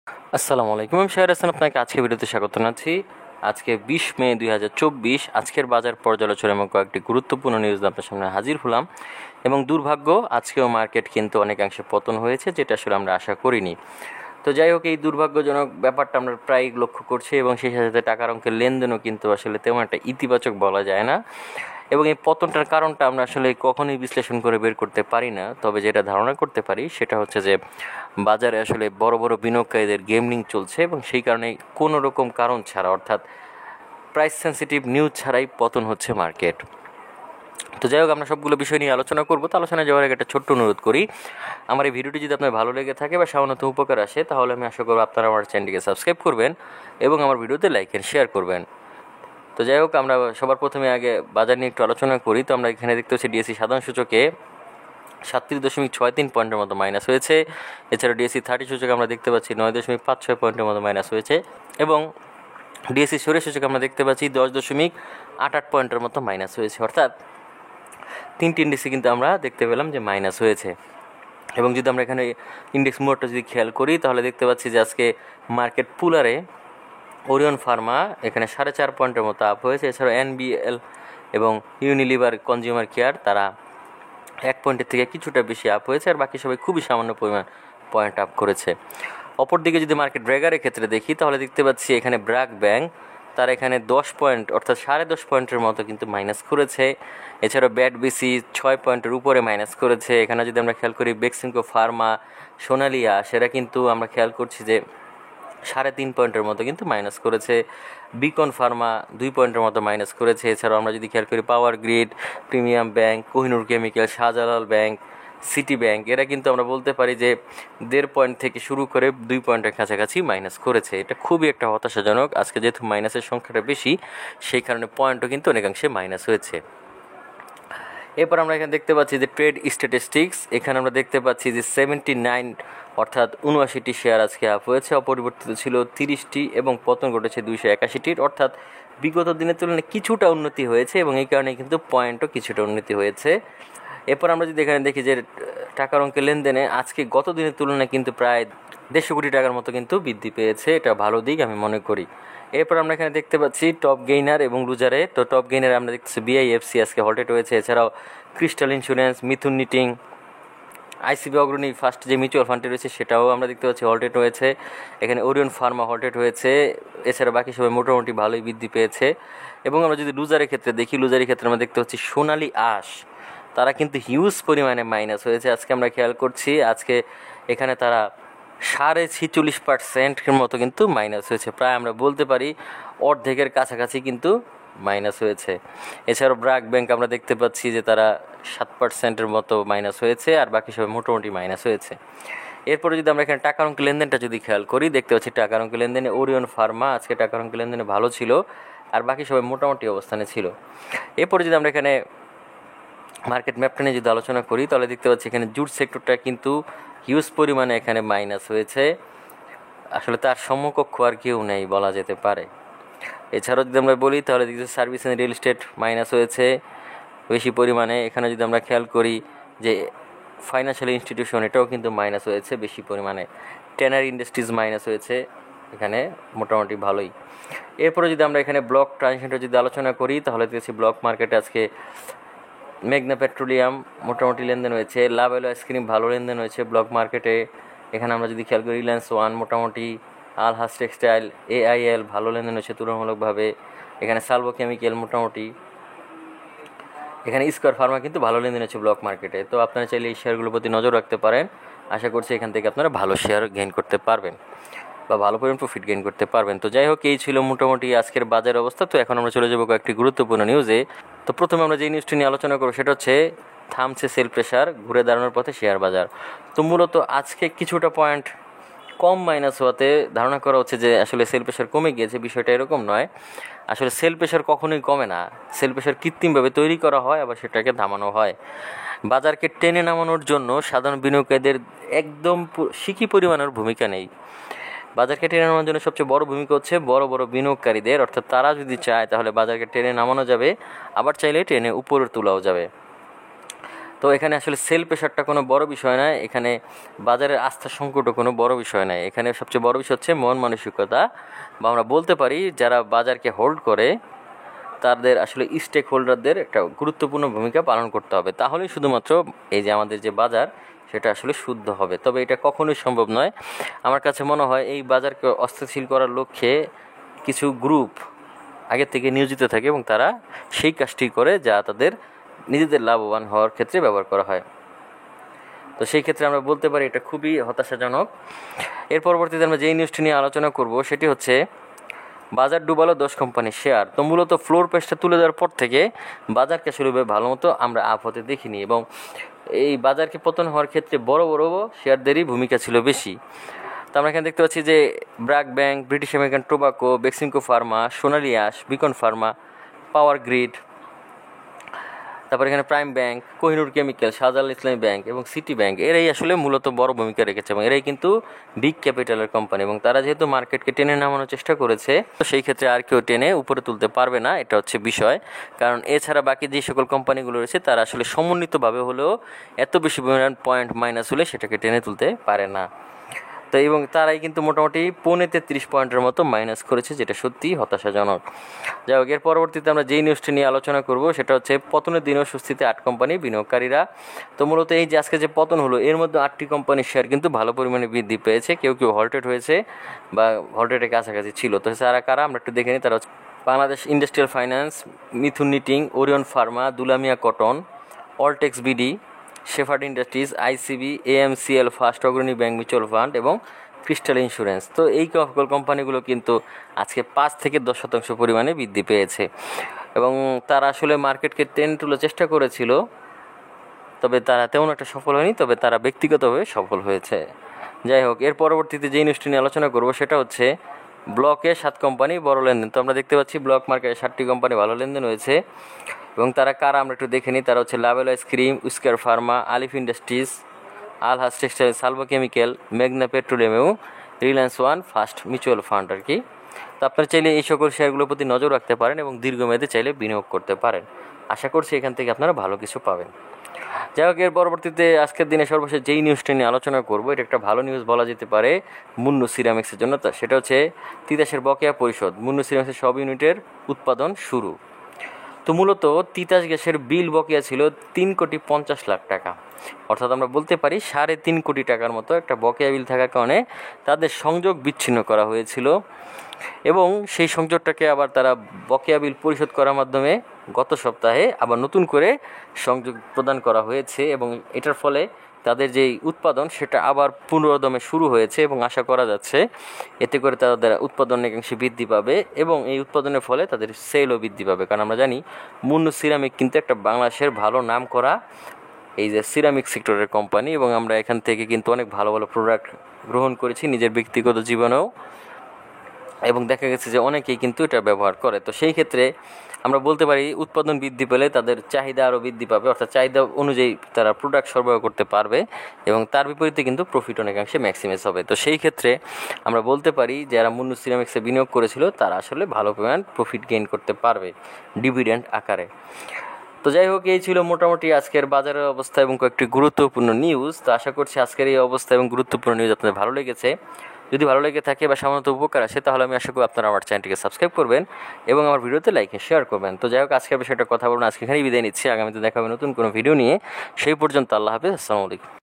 আসসালামু আলাইকুম, আমি শাহের হাসান আপনাকে আজকে ভিডিওতে স্বাগত জানাচ্ছি। আজকে 20 মে 2024 আজকের বাজার পর্যালোচনা এবং কয়েকটি গুরুত্বপূর্ণ নিউজ আপনার সামনে হাজির হলাম। এবং দুর্ভাগ্য, আজকেও মার্কেট কিন্তু অনেকাংশে পতন হয়েছে, যেটা আসলে আমরা আশা করিনি। তো যাই হোক, এই দুর্ভাগ্যজনক ব্যাপারটা আমরা প্রায় লক্ষ্য করছি এবং সেই সাথে সাথে টাকার অঙ্কের লেনদেনও কিন্তু আসলে তেমন একটা ইতিবাচক বলা যায় না। এবং এই পতনটার কারণটা আমরা আসলে কখনোই বিশ্লেষণ করে বের করতে পারি না। তবে যেটা ধারণা করতে পারি সেটা হচ্ছে যে বাজারে আসলে বড় বড় বিনিয়োগকারীদের গেমলিং চলছে এবং সেই কারণে কোনো রকম কারণ ছাড়া, অর্থাৎ প্রাইস সেন্সিটিভ নিউজ ছাড়াই পতন হচ্ছে মার্কেট। তো যাই হোক, আমরা সবগুলো বিষয় নিয়ে আলোচনা করবো। তো আলোচনায় যাওয়ার আগে একটা ছোট্ট অনুরোধ করি, আমার এই ভিডিওটি যদি আপনার ভালো লেগে থাকে বা সামান্য উপকার আসে, তাহলে আমি আশা করবো আপনারা আমার চ্যানেলটিকে সাবস্ক্রাইব করবেন এবং আমার ভিডিওতে লাইক এন্ড শেয়ার করবেন। তো যাই হোক, আমরা সবার প্রথমে আগে বাজার নিয়ে একটু আলোচনা করি। তো আমরা এখানে দেখতে পাচ্ছি ডিএসসি সাধারণ সূচকে 37.63 পয়েন্টের মতো মাইনাস হয়েছে। এছাড়া ডিএসসি 30 সূচকে আমরা দেখতে পাচ্ছি 9.56 পয়েন্টের মতো মাইনাস হয়েছে এবং ডিএসসি সূর্য সূচকে আমরা দেখতে পাচ্ছি 10.88 পয়েন্টের মতো মাইনাস হয়েছে। অর্থাৎ তিনটি ইন্ডেক্সে কিন্তু আমরা দেখতে পেলাম যে মাইনাস হয়েছে। এবং যদি আমরা এখানে ইন্ডেক্স মোডটা যদি খেয়াল করি, তাহলে দেখতে পাচ্ছি যে আজকে মার্কেট পুলারে ওরিয়ন ফার্মা এখানে 4.5 পয়েন্টের মতো আপ হয়েছে। এছাড়াও এনবিএল এবং ইউনিলিভার কনজিউমার কেয়ার তারা 1 পয়েন্টের থেকে কিছুটা বেশি আপ হয়েছে, আর বাকি সবাই খুবই সামান্য পরিমাণ পয়েন্ট আপ করেছে। অপরদিকে যদি মার্কেট ব্র্যাগারের ক্ষেত্রে দেখি, তাহলে দেখতে পাচ্ছি এখানে ব্র্যাক ব্যাংক তার এখানে 10 পয়েন্ট অর্থাৎ 10.5 পয়েন্টের মতো কিন্তু মাইনাস করেছে। এছাড়াও ব্যাট বিসি 6 পয়েন্টের উপরে মাইনাস করেছে। এখানে যদি আমরা খেয়াল করি বেক্সিমকো ফার্মা, সোনালিয়া, সেটা কিন্তু আমরা খেয়াল করছি যে 3.5 পয়েন্টের মতো কিন্তু মাইনাস করেছে। বিকন ফার্মা 2 পয়েন্টের মতো মাইনাস করেছে। এছাড়াও আমরা যদি খেয়াল করি power grid, premium bank, Kohinoor chemical, Shahjalal bank, city bank, এরা কিন্তু আমরা বলতে পারি যে 1.5 পয়েন্ট থেকে শুরু করে 2 পয়েন্টের কাছাকাছি মাইনাস করেছে। এটা খুবই একটা হতাশাজনক। আজকে যেহেতু মাইনাসের সংখ্যাটা বেশি, সেই কারণে পয়েন্টও কিন্তু অনেকাংশে মাইনাস হয়েছে। এরপর আমরা এখানে দেখতে পাচ্ছি যে ট্রেড স্ট্যাটিস্টিক্স, এখানে আমরা দেখতে পাচ্ছি যে 79 অর্থাৎ 79টি শেয়ার আজকে আপ হয়েছে, অপরিবর্তিত ছিল 30টি এবং পতন ঘটেছে 281টির, অর্থাৎ বিগত দিনের তুলনায় কিছুটা উন্নতি হয়েছে এবং এই কারণে কিন্তু পয়েন্টও কিছুটা উন্নতি হয়েছে। এরপর আমরা যদি এখানে দেখি যে টাকার অঙ্কের লেনদেনে আজকে গত দিনের তুলনায় কিন্তু প্রায় 150 কোটি টাকার মতো কিন্তু বৃদ্ধি পেয়েছে। এটা ভালো দিক আমি মনে করি। এরপর আমরা এখানে দেখতে পাচ্ছি টপ গেইনার এবং লুজারে। তো টপ গেইনার আমরা দেখতেছি বিআইএফসি আজকে হল্টেড হয়েছে। এছাড়াও ক্রিস্টাল ইন্স্যুরেন্স, মিথুন নিটিং, আইসিবি অগ্রণী ফার্স্ট যে মিউচুয়াল ফান্ডে রয়েছে সেটাও আমরা দেখতে পাচ্ছি হল্টেড হয়েছে। এখানে ওরিয়ন ফার্মা হল্টেড হয়েছে। এছাড়া বাকি সবাই মোটামুটি ভালোই বৃদ্ধি পেয়েছে। এবং আমরা যদি লুজারের ক্ষেত্রে দেখি, লুজারের ক্ষেত্রে আমরা দেখতে পাচ্ছি সোনালী আঁশ, তারা কিন্তু হিউজ পরিমাণে মাইনাস হয়েছে। আজকে আমরা খেয়াল করছি আজকে এখানে তারা 46.5% মতো কিন্তু মাইনাস হয়েছে। প্রায় আমরা বলতে পারি অর্ধেকের কাছাকাছি কিন্তু মাইনাস হয়েছে। এছাড়াও ব্র্যাক ব্যাংক আমরা দেখতে পাচ্ছি যে তারা 7%-এর মতো মাইনাস হয়েছে, আর বাকি সবাই মোটামুটি মাইনাস হয়েছে। এরপরে যদি আমরা এখানে টাকার অঙ্কের লেনদেনটা যদি খেয়াল করি, দেখতে পাচ্ছি টাকার অঙ্কের লেনদেনে ওরিয়ন ফার্মা আজকে টাকার অঙ্কের লেনদেনে ভালো ছিল, আর বাকি সবাই মোটামুটি অবস্থানে ছিল। এরপরে যদি আমরা এখানে মার্কেট ম্যাপটা নিয়ে যদি আলোচনা করি, তাহলে দেখতে পাচ্ছি এখানে জুট সেক্টরটা কিন্তু হিউজ পরিমাণে এখানে মাইনাস হয়েছে। আসলে তার সমকক্ষ আর কেউ নেই বলা যেতে পারে। এছাড়াও যদি আমরা বলি, তাহলে দেখছি service and real estate minus হয়েছে বেশি পরিমাণে। এখানে যদি আমরা খেয়াল করি যে ফাইন্যান্সিয়াল ইনস্টিটিউশন, এটাও কিন্তু মাইনাস হয়েছে বেশি পরিমাণে। ট্যানার ইন্ডাস্ট্রিজ মাইনাস হয়েছে এখানে মোটামুটি ভালোই। এরপরে যদি আমরা এখানে ব্লক ট্রানজিশনটা যদি আলোচনা করি, তাহলে দেখছি ব্লক মার্কেটে আজকে মেঘনা পেট্রোলিয়াম মোটামুটি লেনদেন হয়েছে। লাভ এলো আইসক্রিম ভালো লেনদেন হয়েছে ব্লক মার্কেটে। এখানে আমরা যদি খেয়াল করি রিলায়েন্স ওয়ান মোটামুটি, আলহাস টেক্সটাইল, এআইএল ভালো লেনদেন হয়েছে তুলনামূলকভাবে। এখানে সালভো কেমিক্যাল মোটামুটি, এখানে স্কোয়ার ফার্মা কিন্তু ভালো লেনদেন হচ্ছে ব্লক মার্কেটে। তো আপনারা চাইলে এই শেয়ারগুলোর প্রতি নজর রাখতে পারেন। আশা করছি এখান থেকে আপনারা ভালো শেয়ার গেইন করতে পারবেন বা ভালো পরিমাণ প্রফিট গেইন করতে পারবেন। তো যাই হোক, এই ছিল মোটামুটি আজকের বাজার অবস্থা। তো এখন আমরা চলে যাবো কয়েকটি গুরুত্বপূর্ণ নিউজে। তো প্রথমে আমরা যে নিউজটি নিয়ে আলোচনা করবো সেটা হচ্ছে থামছে সেল প্রেশার, ঘুরে দাঁড়ানোর পথে শেয়ার বাজার। তো মূলত আজকে কিছুটা পয়েন্ট কম মাইনাস হওয়াতে ধারণা করা হচ্ছে যে আসলে সেল প্রেশার কমে গিয়েছে। বিষয়টা এরকম নয়, আসলে সেল প্রেশার কখনোই কমে না। সেল প্রেশার কৃত্রিমভাবে তৈরি করা হয়, আবার সেটাকে থামানো হয়। বাজারকে টেনে নামানোর জন্য সাধারণ বিনিয়োগকারীদের একদম সিকি পরিমাণের ভূমিকা নেই। বাজারকে টেনে নামানোর জন্য সবচেয়ে বড় ভূমিকা হচ্ছে বড় বড় বিনিয়োগকারীদের, অর্থাৎ তারা যদি চায় তাহলে বাজারকে টেনে নামানো যাবে, আবার চাইলে টেনে উপরে তোলাও যাবে। তো তো এখানে আসলে সেল প্রেশারটা কোনো বড় বিষয় নয়, এখানে বাজারের আস্থার সংকটও কোনো বড় বিষয় নয়। এখানে সবচেয়ে বড় বিষয় হচ্ছে মন মানসিকতা, বা আমরা বলতে পারি যারা বাজারকে হোল্ড করে তাদের আসলে স্টেক হোল্ডারদের একটা গুরুত্বপূর্ণ ভূমিকা পালন করতে হবে, তাহলেই শুধুমাত্র এই যে আমাদের যে বাজার সেটা আসলে শুদ্ধ হবে। তবে এটা কখনোই সম্ভব নয়। আমার কাছে মনে হয় এই বাজারকে অস্থিতিশীল করার লক্ষ্যে কিছু গ্রুপ আগে থেকে নিয়োজিত থাকে এবং তারা সেই কাজটি করে যা তাদের নিজেদের লাভবান হওয়ার ক্ষেত্রে ব্যবহার করা হয়। তো সেই ক্ষেত্রে আমরা বলতে পারি এটা খুবই হতাশাজনক। এর পরবর্তীতে আমরা যেই নিউজটি নিয়ে আলোচনা করব সেটি হচ্ছে বাজার ডুবালো 10 কোম্পানির শেয়ার। তো মূলত ফ্লোর পেজটা তুলে দেওয়ার পর থেকে বাজারকে আসলে ভালো মতো আমরা আপ হতে দেখিনি, এবং এই বাজারকে পতন হওয়ার ক্ষেত্রে বড় বড় শেয়ারদেরই ভূমিকা ছিল বেশি। তো আমরা এখানে দেখতে পাচ্ছি যে BRAC bank, British American Tobacco, Beximco pharma, Sonali Aansh, Beacon pharma, power grid, তারপর এখানে prime bank, Kohinoor chemical, Shahjalal Islami bank এবং সিটি ব্যাংক, এরাই আসলে মূলত বড় ভূমিকা রেখেছে এবং এরাই কিন্তু বিগ ক্যাপিটালের কোম্পানি, এবং তারা যেহেতু মার্কেটকে টেনে নামানোর চেষ্টা করেছে, তো সেই ক্ষেত্রে আর কেউ টেনে উপরে তুলতে পারবে না, এটা হচ্ছে বিষয়। কারণ এছাড়া বাকি যে সকল কোম্পানিগুলো রয়েছে তারা আসলে সমন্বিতভাবে হলেও এত বেশি পরিমাণ পয়েন্ট মাইনাস হলে সেটাকে টেনে তুলতে পারে না। তো এবং তারাই কিন্তু মোটামুটি 33 পয়েন্টের মতো মাইনাস করেছে, যেটা সত্যিই হতাশাজনক। যাই হোক, এর পরবর্তীতে আমরা যেই নিউজটি নিয়ে আলোচনা করব সেটা হচ্ছে পতনের দিনেও স্বস্তিতে 8 কোম্পানি বিনিয়োগকারীরা। তো মূলত এই যে আজকে যে পতন হলো এর মধ্যে 8টি কোম্পানির শেয়ার কিন্তু ভালো পরিমাণে বৃদ্ধি পেয়েছে, কেউ কেউ হল্টেড হয়েছে বা হল্টেডের কাছাকাছি ছিল। তো তারা কারা আমরা একটু দেখে নিই। তারা হচ্ছে Bangladesh industrial finance, Mithun knitting, Orion pharma, Dulamia cotton, Alltex BD, Shepherd industries, ICB, AMCL, first Agrani bank mutual fund এবং ক্রিস্টাল ইন্স্যুরেন্স। তো এই সকল কোম্পানিগুলো কিন্তু আজকে 5 থেকে 10% পরিমাণে বৃদ্ধি পেয়েছে, এবং তারা আসলে মার্কেটকে টেনে তোলার চেষ্টা করেছিল, তবে তারা তেমন একটা সফল হয়নি, তবে তারা ব্যক্তিগতভাবে সফল হয়েছে। যাই হোক, এর পরবর্তীতে যেই নিউজটি নিয়ে আলোচনা করবো সেটা হচ্ছে ব্লকে 7 কোম্পানি বড় লেনদেন। তো আমরা দেখতে পাচ্ছি ব্লক মার্কেটে 7টি কোম্পানি ভালো লেনদেন হয়েছে, এবং তারা কারা আমরা একটু দেখে নিই। তারা হচ্ছে লাভেল আইসক্রিম, উস্কার pharma, Alif industries, Alhaj textile, Salvo chemical, মেঘনা পেট্রোলিয়াম এবং Reliance one first mutual fund আর কি। তো আপনারা চাইলে এই সকল শেয়ারগুলোর প্রতি নজর রাখতে পারেন এবং দীর্ঘমেয়াদে চাইলে বিনিয়োগ করতে পারেন। আশা করছি এখান থেকে আপনারা ভালো কিছু পাবেন। যাই হোক, এর পরবর্তীতে আজকের দিনে সর্বশেষ যেই নিউজটা নিয়ে আলোচনা করবো এটা একটা ভালো নিউজ বলা যেতে পারে মুন্নু সিরামিক্সের জন্য। তা সেটা হচ্ছে তিতাসের বকেয়া পরিশোধ, মুন্নু সিরামিক্সের সব ইউনিটের উৎপাদন শুরু। তো মূলত তিতাস গ্যাসের বিল বকেয়া ছিল 3,50,00,000 টাকা, অর্থাৎ আমরা বলতে পারি 3.5 কোটি টাকার মতো একটা বকেয়া বিল থাকার কারণে তাদের সংযোগ বিচ্ছিন্ন করা হয়েছিল, এবং সেই সংযোগটাকে আবার তারা বকেয়া বিল পরিশোধ করার মাধ্যমে গত সপ্তাহে আবার নতুন করে সংযোগ প্রদান করা হয়েছে, এবং এটার ফলে তাদের যেই উৎপাদন সেটা আবার পুনরদমে শুরু হয়েছে, এবং আশা করা যাচ্ছে এতে করে তাদের উৎপাদন একাংশে বৃদ্ধি পাবে এবং এই উৎপাদনের ফলে তাদের সেলও বৃদ্ধি পাবে। কারণ আমরা জানি মুন্নু সিরামিক কিন্তু একটা বাংলাদেশের ভালো নাম করা এই যে সিরামিক সেক্টরের কোম্পানি, এবং আমরা এখান থেকে কিন্তু অনেক ভালো ভালো প্রোডাক্ট গ্রহণ করেছি নিজের ব্যক্তিগত জীবনেও, এবং দেখা গেছে যে অনেকেই কিন্তু এটা ব্যবহার করে। তো সেই ক্ষেত্রে আমরা বলতে পারি উৎপাদন বৃদ্ধি পেলে তাদের চাহিদা আরও বৃদ্ধি পাবে, অর্থাৎ চাহিদা অনুযায়ী তারা প্রোডাক্ট সরবরাহ করতে পারবে, এবং তার বিপরীতে কিন্তু প্রফিট অনেকাংশে ম্যাক্সিমাইজ হবে। তো সেই ক্ষেত্রে আমরা বলতে পারি যারা মুন্নু সিরামিক্সে বিনিয়োগ করেছিল তারা আসলে ভালো পরিমাণ প্রফিট গেইন করতে পারবে ডিভিডেন্ড আকারে। তো যাই হোক, এই ছিল মোটামুটি আজকের বাজারের অবস্থা এবং কয়েকটি গুরুত্বপূর্ণ নিউজ। তো আশা করছি আজকের এই অবস্থা এবং গুরুত্বপূর্ণ নিউজ আপনাদের ভালো লেগেছে। যদি ভালো লেগে থাকে বা সামান্য উপকার আসে তাহলে আমি আশা করি আপনারা আমার চ্যানেলটিকে সাবস্ক্রাইব করবেন এবং আমার ভিডিওতে লাইক শেয়ার করবেন। তো যাই হোক, আজকের বিষয়টা কথা বলুন, আজকে এখানেই বিদায় নিচ্ছি। আগামীতে দেখা হবে নতুন কোনো ভিডিও নিয়ে। সেই পর্যন্ত আল্লাহ হাফেজ, আসসালামু আলাইকুম।